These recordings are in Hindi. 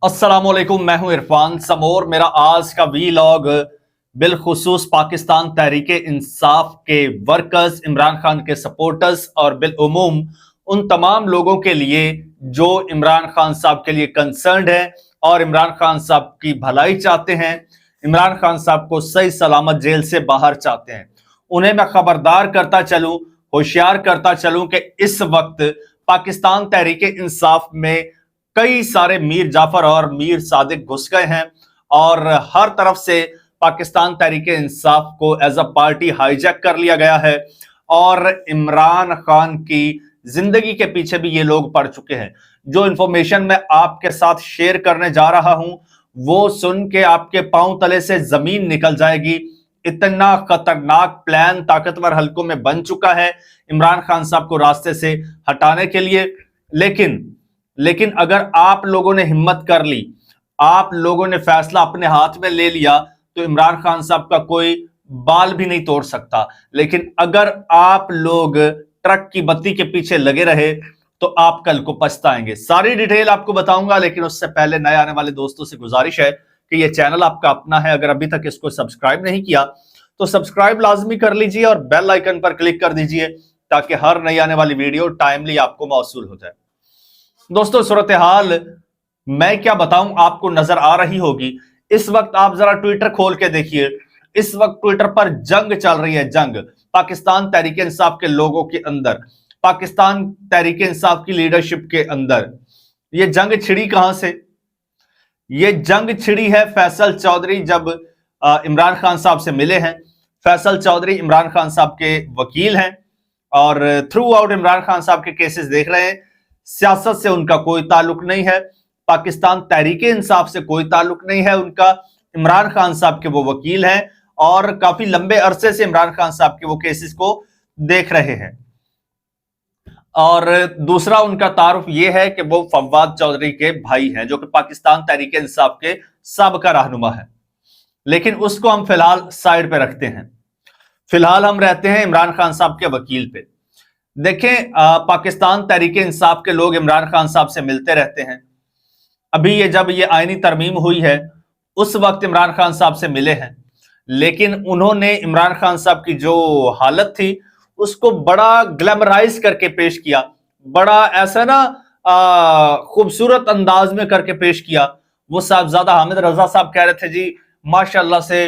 अस्सलामुअलैकुम, मैं हूं इरफान समोर। मेरा आज का वीलॉग बिलखुसूस पाकिस्तान तहरीके इंसाफ के वर्कर्स, इमरान खान के सपोर्टर्स और बिलउमूम उन तमाम लोगों के लिए जो इमरान खान साहब के लिए कंसर्न्ड है और इमरान खान साहब की भलाई चाहते हैं, इमरान खान साहब को सही सलामत जेल से बाहर चाहते हैं। उन्हें मैं खबरदार करता चलूं, होशियार करता चलूं कि इस वक्त पाकिस्तान तहरीके इंसाफ में कई सारे मीर जाफर और मीर सादिक घुस गए हैं और हर तरफ से पाकिस्तान तहरीके इंसाफ को एज अ पार्टी हाईजैक कर लिया गया है और इमरान खान की जिंदगी के पीछे भी ये लोग पड़ चुके हैं। जो इंफॉर्मेशन मैं आपके साथ शेयर करने जा रहा हूं वो सुन के आपके पांव तले से जमीन निकल जाएगी। इतना खतरनाक प्लान ताकतवर हलकों में बन चुका है इमरान खान साहब को रास्ते से हटाने के लिए। लेकिन अगर आप लोगों ने हिम्मत कर ली, आप लोगों ने फैसला अपने हाथ में ले लिया, तो इमरान खान साहब का कोई बाल भी नहीं तोड़ सकता। लेकिन अगर आप लोग ट्रक की बत्ती के पीछे लगे रहे तो आप कल को पछताएंगे। सारी डिटेल आपको बताऊंगा, लेकिन उससे पहले नए आने वाले दोस्तों से गुजारिश है कि यह चैनल आपका अपना है। अगर अभी तक इसको सब्सक्राइब नहीं किया तो सब्सक्राइब लाजमी कर लीजिए और बेल आइकन पर क्लिक कर दीजिए ताकि हर नई आने वाली वीडियो टाइमली आपको मौसूल हो जाए। दोस्तों, सूरत हाल मैं क्या बताऊं, आपको नजर आ रही होगी। इस वक्त आप जरा ट्विटर खोल के देखिए। इस वक्त ट्विटर पर जंग चल रही है, जंग पाकिस्तान तहरीके इंसाफ के लोगों के अंदर, पाकिस्तान तहरीके इंसाफ की लीडरशिप के अंदर। ये जंग छिड़ी कहां से? ये जंग छिड़ी है फैसल चौधरी जब इमरान खान साहब से मिले हैं। फैसल चौधरी इमरान खान साहब के वकील हैं और थ्रू आउट इमरान खान साहब के केसेस देख रहे हैं। सियासत से उनका कोई ताल्लुक नहीं है, पाकिस्तान तहरीके इंसाफ से कोई ताल्लुक नहीं है उनका। इमरान खान साहब के वो वकील हैं और काफी लंबे अरसे से इमरान खान साहब के वो केसेस को देख रहे हैं। और दूसरा उनका तारुफ ये है कि वो फवाद चौधरी के भाई हैं, जो कि पाकिस्तान तहरीके इंसाफ के साबका रहनुमा है। लेकिन उसको हम फिलहाल साइड पे रखते हैं। फिलहाल हम रहते हैं इमरान खान साहब के वकील पे। देखें, पाकिस्तान तहरीके इंसाफ के लोग इमरान खान साहब से मिलते रहते हैं। अभी जब ये आईनी तरमीम हुई है उस वक्त इमरान खान साहब से मिले हैं, लेकिन उन्होंने इमरान खान साहब की जो हालत थी उसको बड़ा ग्लैमराइज करके पेश किया, बड़ा ऐसा ना खूबसूरत अंदाज में करके पेश किया। वो साहबजादा हामिद रजा साहब कह रहे थे, जी माशाल्लाह से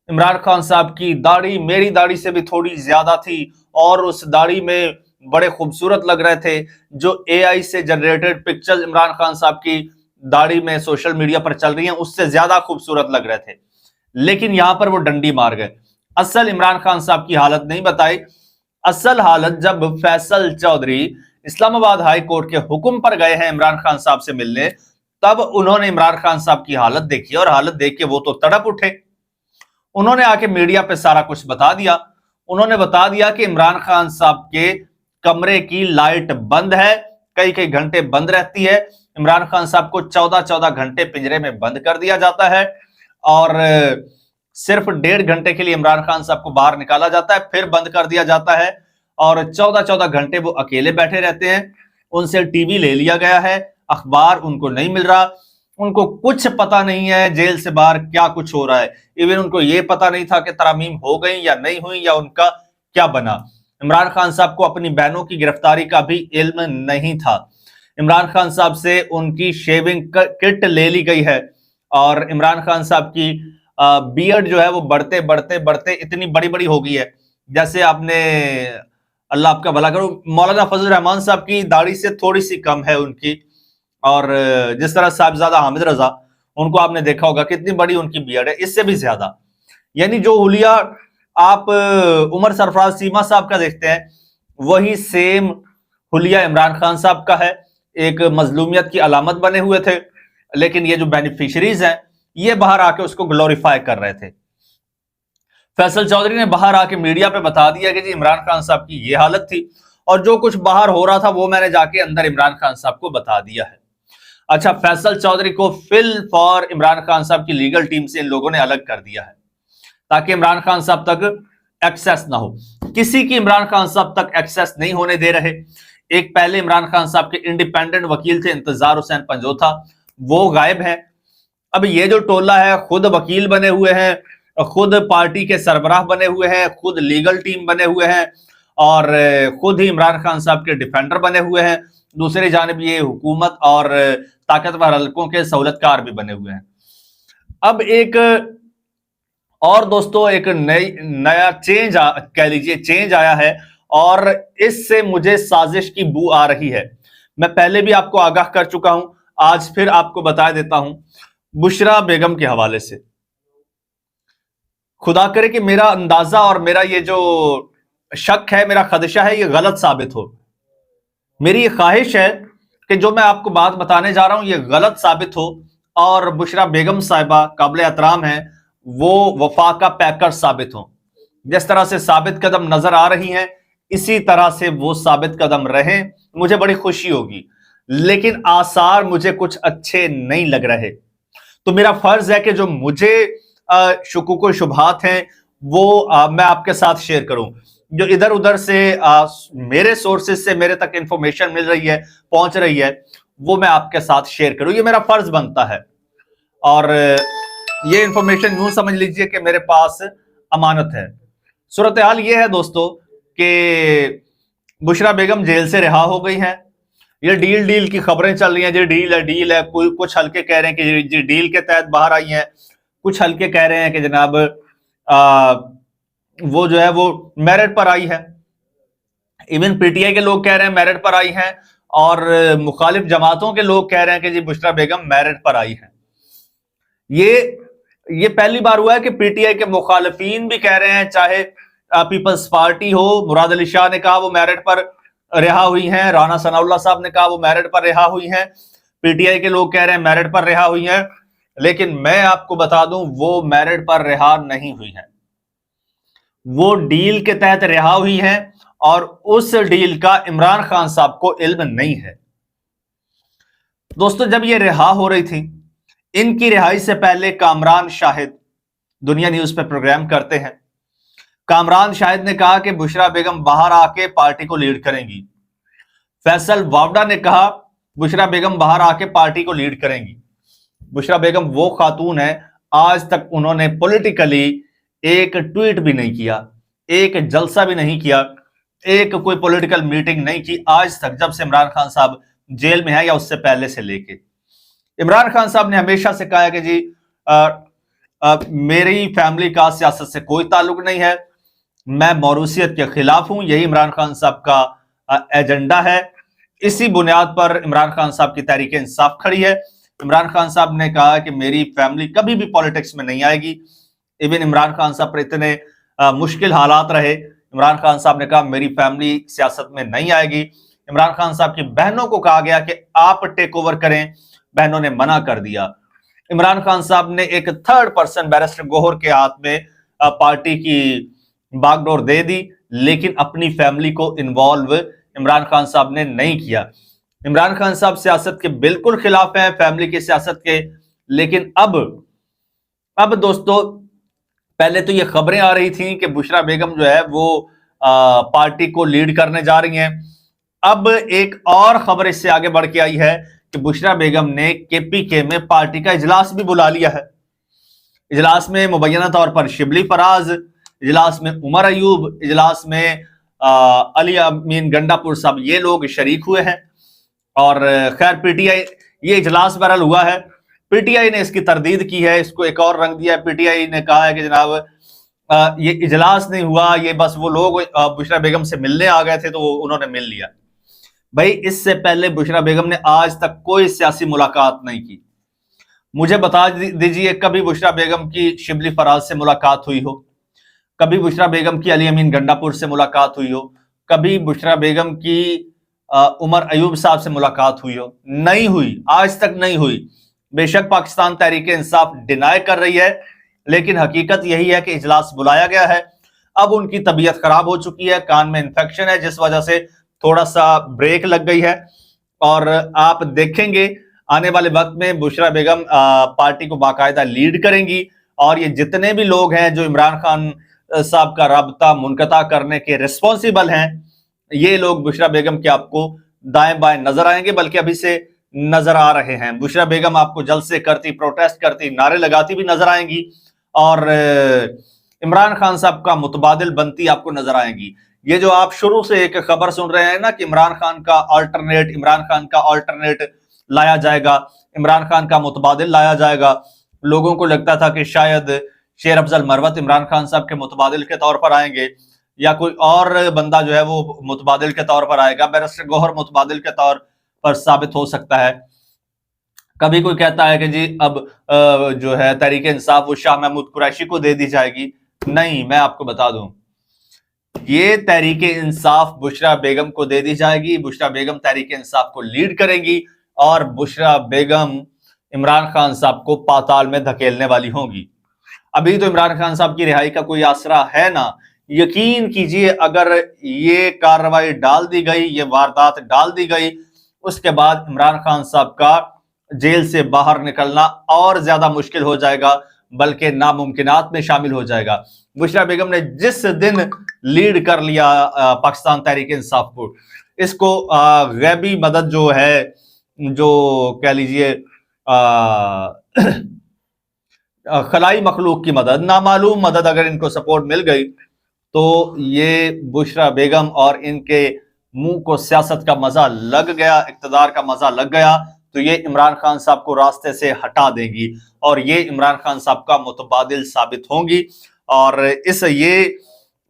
इमरान खान साहब की दाढ़ी मेरी दाढ़ी से भी थोड़ी ज्यादा थी और उस दाढ़ी में बड़े खूबसूरत लग रहे थे। जो एआई से जनरेटेड पिक्चर्स इमरान खान साहब की दाढ़ी में सोशल मीडिया पर चल रही हैं उससे ज्यादा खूबसूरत लग रहे थे। लेकिन यहां पर वो डंडी मार गए। असल इमरान खान साहब की हालत नहीं बताई। असल हालत जब फैसल चौधरी इस्लामाबाद हाई कोर्ट के हुक्म पर गए हैं इमरान खान साहब से मिलने, तब उन्होंने इमरान खान साहब की हालत देखी और हालत देख के वो तो तड़प उठे। उन्होंने आके मीडिया पे सारा कुछ बता दिया। उन्होंने बता दिया कि इमरान खान साहब के कमरे की लाइट बंद है, कई कई घंटे बंद रहती है। इमरान खान साहब को 14-14 घंटे पिंजरे में बंद कर दिया जाता है और सिर्फ 1.5 घंटे के लिए इमरान खान साहब को बाहर निकाला जाता है, फिर बंद कर दिया जाता है और 14-14 घंटे वो अकेले बैठे रहते हैं। उनसे टीवी ले लिया गया है, अखबार उनको नहीं मिल रहा, उनको कुछ पता नहीं है जेल से बाहर क्या कुछ हो रहा है। इवन उनको यह पता नहीं था कि तरामीम हो गई या नहीं हुई या उनका क्या बना। इमरान खान साहब को अपनी बहनों की गिरफ्तारी का भी इल्म नहीं था। इमरान खान साहब से उनकी शेविंग किट ले ली गई है और इमरान खान साहब की बियर्ड जो है वो बढ़ते बढ़ते बढ़ते इतनी बड़ी बड़ी हो गई है, जैसे आपने, अल्लाह आपका भला करो, मौलाना फजल रहमान साहब की दाढ़ी से थोड़ी सी कम है उनकी। और जिस तरह साहबजादा हामिद रजा, उनको आपने देखा होगा कितनी बड़ी उनकी बियर्ड है, इससे भी ज्यादा। यानी जो हुलिया आप उमर सरफराज सीमा साहब का देखते हैं, वही सेम हुलिया इमरान खान साहब का है। एक मजलूमियत की अलामत बने हुए थे, लेकिन ये जो बेनिफिशरीज हैं ये बाहर आके उसको ग्लोरीफाई कर रहे थे। फैसल चौधरी ने बाहर आके मीडिया पे बता दिया कि जी इमरान खान साहब की ये हालत थी और जो कुछ बाहर हो रहा था वो मैंने जाके अंदर इमरान खान साहब को बता दिया है। अच्छा, फैसल चौधरी को फिल फॉर इमरान खान साहब की लीगल टीम से इन लोगों ने अलग कर दिया है ताकि इमरान खान साहब तक एक्सेस ना हो। किसी की इमरान खान साहब तक एक्सेस नहीं होने दे रहे। एक पहले इमरान खान साहब के इंडिपेंडेंट वकील थे इंतजार हुसैन पंजोथा, वो गायब हैं। अब ये जो टोला है खुद वकील बने हुए हैं, खुद पार्टी के सरबराह बने हुए हैं, खुद लीगल टीम बने हुए हैं और खुद ही इमरान खान साहब के डिफेंडर बने हुए हैं। दूसरी जानिब ये हुकूमत और ताकतवर हलकों के सहूलतकार भी बने हुए हैं। अब एक और दोस्तों एक नया चेंज कह लीजिए चेंज आया है और इससे मुझे साजिश की बू आ रही है। मैं पहले भी आपको आगाह कर चुका हूं, आज फिर आपको बता देता हूं बुशरा बेगम के हवाले से। खुदा करे कि मेरा अंदाजा और मेरा ये जो शक है, मेरा खदशा है, ये गलत साबित हो। मेरी ये ख्वाहिश है कि जो मैं आपको बात बताने जा रहा हूं ये गलत साबित हो और बुशरा बेगम साहिबा काबिल एहतराम है, वो वफा का पैकर साबित हो। जिस तरह से साबित कदम नजर आ रही हैं इसी तरह से वो साबित कदम रहे, मुझे बड़ी खुशी होगी। लेकिन आसार मुझे कुछ अच्छे नहीं लग रहे, तो मेरा फर्ज है कि जो मुझे शुकूक व शुबहात हैं वो मैं आपके साथ शेयर करूं। जो इधर उधर से मेरे सोर्सेज से मेरे तक इंफॉर्मेशन मिल रही है, पहुंच रही है, वो मैं आपके साथ शेयर करूं, ये मेरा फर्ज बनता है। और ये इंफॉर्मेशन यूं समझ लीजिए कि मेरे पास अमानत है। सूरत हाल ये है दोस्तों कि बुशरा बेगम जेल से रिहा हो गई हैं। ये डील की खबरें चल रही हैं, जी डील है। कोई कुछ हल्के कह रहे हैं कि जी डील के तहत बाहर आई हैं, कुछ हल्के कह रहे हैं कि जनाब वो जो है वो मेरिट पर आई है। इवन पीटीआई के लोग कह रहे हैं मेरिट पर आई हैं और मुखालिफ जमातों के लोग कह रहे हैं कि जी बुशरा बेगम मेरिट पर आई है। ये पहली बार हुआ है कि पीटीआई के मुखालिफिन भी कह रहे हैं, चाहे पीपल्स पार्टी हो, मुराद अली शाह ने कहा वो मेरिट पर रिहा हुई हैं, राना सनाउल्लाह साहब ने कहा वो मेरिट पर रिहा हुई हैं, पीटीआई के लोग कह रहे हैं मेरिट पर रिहा हुई हैं। लेकिन मैं आपको बता दूं वो मेरिट पर रिहा नहीं हुई हैं, वो डील के तहत रिहा हुई हैं और उस डील का इमरान खान साहब को इल्म नहीं है। दोस्तों जब ये रिहा हो रही थी, इनकी रिहाई से पहले कामरान शाहिद दुनिया न्यूज पे प्रोग्राम करते हैं। कामरान शाहिद ने कहा कि बुशरा बेगम बाहर आके पार्टी को लीड करेंगी। फैसल वावडा ने कहा बुशरा बेगम बाहर आके पार्टी को लीड करेंगी। बुशरा बेगम वो खातून है, आज तक उन्होंने पॉलिटिकली एक ट्वीट भी नहीं किया, एक जलसा भी नहीं किया, एक कोई पॉलिटिकल मीटिंग नहीं की आज तक, जब से इमरान खान साहब जेल में है या उससे पहले से लेके। इमरान खान साहब ने हमेशा से कहा है कि जी मेरी फैमिली का सियासत से कोई ताल्लुक नहीं है, मैं मौरूसियत के खिलाफ हूं, यही इमरान खान साहब का एजेंडा है। इसी बुनियाद पर इमरान खान साहब की तहरीक इंसाफ खड़ी है। इमरान खान साहब ने कहा कि मेरी फैमिली कभी भी पॉलिटिक्स में नहीं आएगी। इवन इमरान खान साहब पर इतने मुश्किल हालात रहे, इमरान खान साहब ने कहा मेरी फैमिली सियासत में नहीं आएगी। इमरान खान साहब की बहनों को कहा गया कि आप टेक ओवर करें, बहनों ने मना कर दिया। इमरान खान साहब ने एक थर्ड पर्सन बैरिस्टर गौहर के हाथ में पार्टी की बागडोर दे दी, लेकिन अपनी फैमिली को इन्वॉल्व इमरान खान साहब ने नहीं किया। इमरान खान साहब सियासत के बिल्कुल खिलाफ हैं, फैमिली की सियासत के। लेकिन अब दोस्तों पहले तो ये खबरें आ रही थी कि बुशरा बेगम जो है वो पार्टी को लीड करने जा रही हैं। अब एक और खबर इससे आगे बढ़ के आई है कि बुशरा बेगम ने केपीके में पार्टी का इजलास भी बुला लिया है। इजलास में मुबैना तौर पर शिबली फराज, इजलास में उमर अयूब, इजलास में अली अमीन गंडापुर साहब, ये लोग शरीक हुए हैं। और खैर पीटीआई, ये इजलास बहरहाल हुआ है, पीटीआई ने इसकी तरदीद की है, इसको एक और रंग दिया है। पीटीआई ने कहा है कि जनाब ये इजलास नहीं हुआ, ये बस वो लोग बुशरा बेगम से मिलने आ गए थे तो उन्होंने मिल लिया। भाई इससे पहले बुशरा बेगम ने आज तक कोई सियासी मुलाकात नहीं की। मुझे बता दीजिए कभी बुशरा बेगम की शिबली फराज से मुलाकात हुई हो, कभी बुशरा बेगम की अली अमीन गंडापुर से मुलाकात हुई हो, कभी बुशरा बेगम की उमर अयूब साहब से मुलाकात हुई हो? नहीं हुई, आज तक नहीं हुई। बेशक पाकिस्तान तहरीक इंसाफ डिनाई कर रही है, लेकिन हकीकत यही है कि इजलास बुलाया गया है। अब उनकी तबीयत खराब हो चुकी है, कान में इंफेक्शन है, जिस वजह से थोड़ा सा ब्रेक लग गई है। और आप देखेंगे आने वाले वक्त में बुशरा बेगम पार्टी को बाकायदा लीड करेंगी और ये जितने भी लोग हैं जो इमरान खान साहब का राब्ता मुनक़ता करने के रिस्पॉन्सिबल हैं, ये लोग बुशरा बेगम के आपको दाएं बाएं नजर आएंगे। बल्कि अभी से नजर आ रहे हैं। बुशरा बेगम आपको जलसे करती, प्रोटेस्ट करती, नारे लगाती भी नजर आएंगी और इमरान खान साहब का मुतबादिल बनती आपको नजर आएंगी। ये जो आप शुरू से एक खबर सुन रहे हैं ना कि इमरान खान का अल्टरनेट लाया जाएगा, इमरान खान का मुतबादिल लाया जाएगा, लोगों को लगता था कि शायद शेर अफजल मरवत इमरान खान साहब के मुतबादिल के तौर पर आएंगे या कोई और बंदा जो है वो मुतबादिल के तौर पर आएगा, बैरिस्टर गौहर मुतबादिल के तौर पर साबित हो सकता है। कभी कोई कहता है कि जी अब जो है तहरीक इंसाफ वो शाह महमूद कुरैशी को दे दी जाएगी। नहीं, मैं आपको बता दूं, ये तहरीक इंसाफ बुशरा बेगम को दे दी जाएगी। बुशरा बेगम तहरीक इंसाफ को लीड करेंगी और बुशरा बेगम इमरान खान साहब को पाताल में धकेलने वाली होंगी। अभी तो इमरान खान साहब की रिहाई का कोई आसरा है ना। यकीन कीजिए, अगर ये कार्रवाई डाल दी गई, ये वारदात डाल दी गई, उसके बाद इमरान खान साहब का जेल से बाहर निकलना और ज्यादा मुश्किल हो जाएगा, बल्कि नामुमकिनात में शामिल हो जाएगा। बुशरा बेगम ने जिस दिन लीड कर लिया पाकिस्तान तहरीक इंसाफ को, इसको गैबी मदद जो है, जो कह लीजिए खलाई मखलूक की मदद, नामालूम मदद अगर इनको सपोर्ट मिल गई तो ये बुशरा बेगम और इनके मुंह को सियासत का मजा लग गया, इक्तदार का मजा लग गया, तो ये इमरान खान साहब को रास्ते से हटा देंगी और ये इमरान खान साहब का मुतबादिल साबित होंगी। और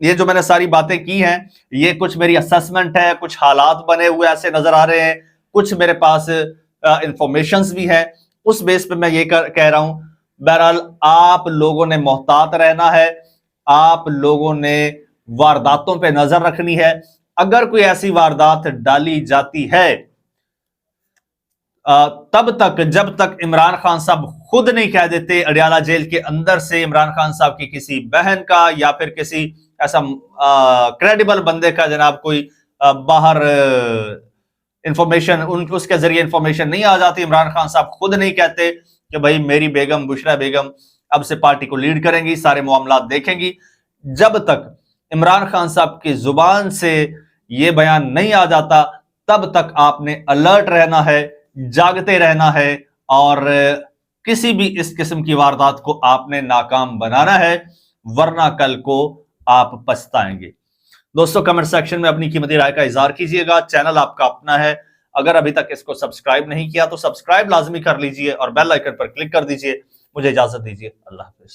ये जो मैंने सारी बातें की हैं, ये कुछ मेरी असेसमेंट है, कुछ हालात बने हुए ऐसे नजर आ रहे हैं, कुछ मेरे पास इंफॉर्मेशंस भी है, उस बेस पे मैं ये कह रहा हूं। बहरहाल आप लोगों ने मोहतात रहना है, आप लोगों ने वारदातों पे नजर रखनी है। अगर कोई ऐसी वारदात डाली जाती है तब तक, जब तक इमरान खान साहब खुद नहीं कह देते अडियाला जेल के अंदर से इमरान खान साहब की किसी बहन का या फिर किसी ऐसा क्रेडिबल बंदे का जनाब कोई बाहर इंफॉर्मेशन उसके जरिए इंफॉर्मेशन नहीं आ जाती, इमरान खान साहब खुद नहीं कहते कि भाई मेरी बेगम बुशरा बेगम अब से पार्टी को लीड करेंगी, सारे मामला देखेंगी, जब तक इमरान खान साहब की जुबान से यह बयान नहीं आ जाता तब तक आपने अलर्ट रहना है, जागते रहना है और किसी भी इस किस्म की वारदात को आपने नाकाम बनाना है, वरना कल को आप पछताएंगे। दोस्तों, कमेंट सेक्शन में अपनी कीमती राय का इजहार कीजिएगा। चैनल आपका अपना है, अगर अभी तक इसको सब्सक्राइब नहीं किया तो सब्सक्राइब लाजमी कर लीजिए और बेल आइकन पर क्लिक कर दीजिए। मुझे इजाजत दीजिए, अल्लाह हाफिज।